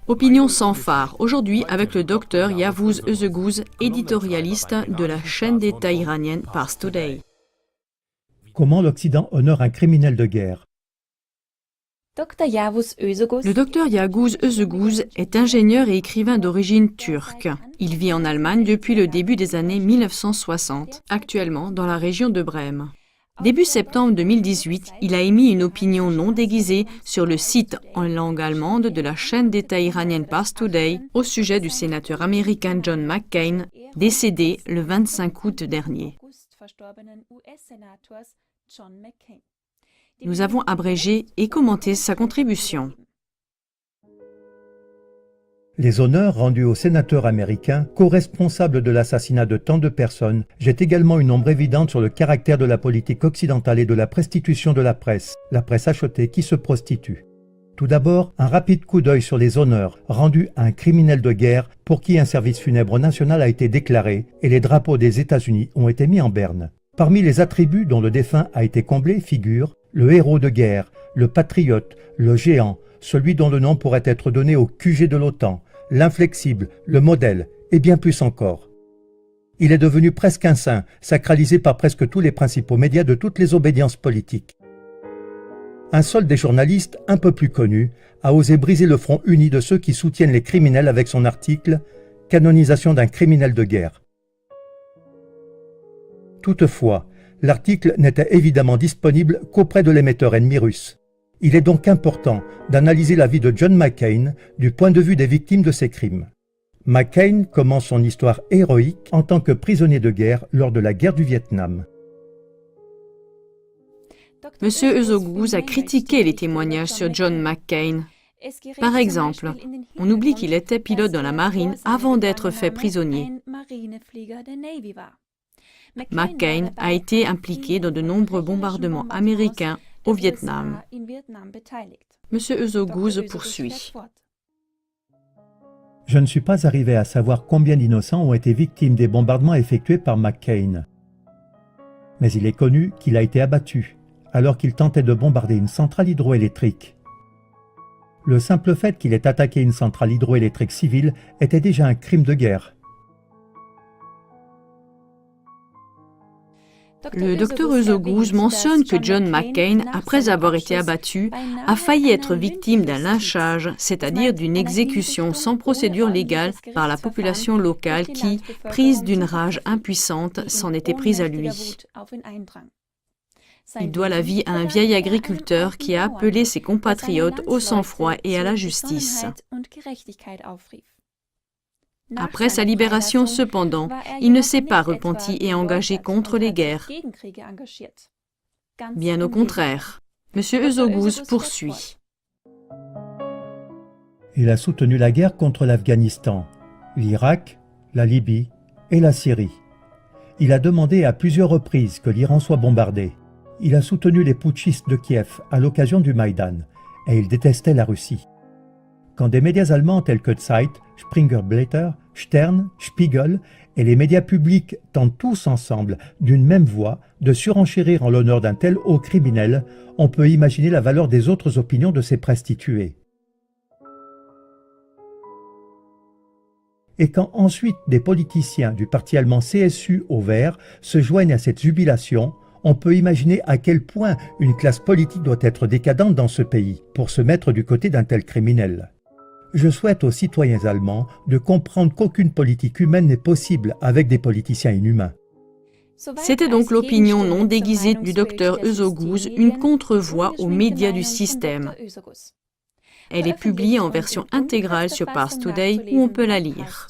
Opinion sans phare, aujourd'hui avec le docteur Yavuz Özeguz, éditorialiste de la chaîne d'État iranienne Pars Today. Comment l'Occident honore un criminel de guerre? Le docteur Yavuz Özeguz est ingénieur et écrivain d'origine turque. Il vit en Allemagne depuis le début des années 1960, actuellement dans la région de Brême. Début septembre 2018, il a émis une opinion non déguisée sur le site en langue allemande de la chaîne d'État iranienne Pars Today au sujet du sénateur américain John McCain, décédé le 25 août dernier. Nous avons abrégé et commenté sa contribution. Les honneurs rendus au sénateur américain, co-responsable de l'assassinat de tant de personnes, jettent également une ombre évidente sur le caractère de la politique occidentale et de la prostitution de la presse achetée qui se prostitue. Tout d'abord, un rapide coup d'œil sur les honneurs rendus à un criminel de guerre pour qui un service funèbre national a été déclaré et les drapeaux des États-Unis ont été mis en berne. Parmi les attributs dont le défunt a été comblé figurent le héros de guerre, le patriote, le géant, celui dont le nom pourrait être donné au QG de l'OTAN, l'inflexible, le modèle, et bien plus encore. Il est devenu presque un saint, sacralisé par presque tous les principaux médias de toutes les obédiences politiques. Un seul des journalistes, un peu plus connu, a osé briser le front uni de ceux qui soutiennent les criminels avec son article « Canonisation d'un criminel de guerre ». Toutefois, l'article n'était évidemment disponible qu'auprès de l'émetteur ennemi russe. Il est donc important d'analyser la vie de John McCain du point de vue des victimes de ces crimes. McCain commence son histoire héroïque en tant que prisonnier de guerre lors de la guerre du Vietnam. M. Özeguz a critiqué les témoignages sur John McCain. Par exemple, on oublie qu'il était pilote dans la marine avant d'être fait prisonnier. McCain a été impliqué dans de nombreux bombardements américains au Vietnam. M. Özeguz poursuit. Je ne suis pas arrivé à savoir combien d'innocents ont été victimes des bombardements effectués par McCain. Mais il est connu qu'il a été abattu alors qu'il tentait de bombarder une centrale hydroélectrique. Le simple fait qu'il ait attaqué une centrale hydroélectrique civile était déjà un crime de guerre. Le docteur Özeguz mentionne que John McCain, après avoir été abattu, a failli être victime d'un lynchage, c'est-à-dire d'une exécution sans procédure légale par la population locale qui, prise d'une rage impuissante, s'en était prise à lui. Il doit la vie à un vieil agriculteur qui a appelé ses compatriotes au sang-froid et à la justice. Après sa libération, cependant, il ne s'est pas repenti et engagé contre les guerres. Bien au contraire, M. Özeguz poursuit. Il a soutenu la guerre contre l'Afghanistan, l'Irak, la Libye et la Syrie. Il a demandé à plusieurs reprises que l'Iran soit bombardé. Il a soutenu les putschistes de Kiev à l'occasion du Maïdan et il détestait la Russie. Quand des médias allemands tels que Zeit, Springer Blätter, Stern, Spiegel et les médias publics tentent tous ensemble, d'une même voix, de surenchérir en l'honneur d'un tel haut criminel, on peut imaginer la valeur des autres opinions de ces prostituées. Et quand ensuite des politiciens du parti allemand CSU au Vert se joignent à cette jubilation, on peut imaginer à quel point une classe politique doit être décadente dans ce pays pour se mettre du côté d'un tel criminel. Je souhaite aux citoyens allemands de comprendre qu'aucune politique humaine n'est possible avec des politiciens inhumains. C'était donc l'opinion non déguisée du docteur Özeguz, une contre-voix aux médias du système. Elle est publiée en version intégrale sur Pars Today où on peut la lire.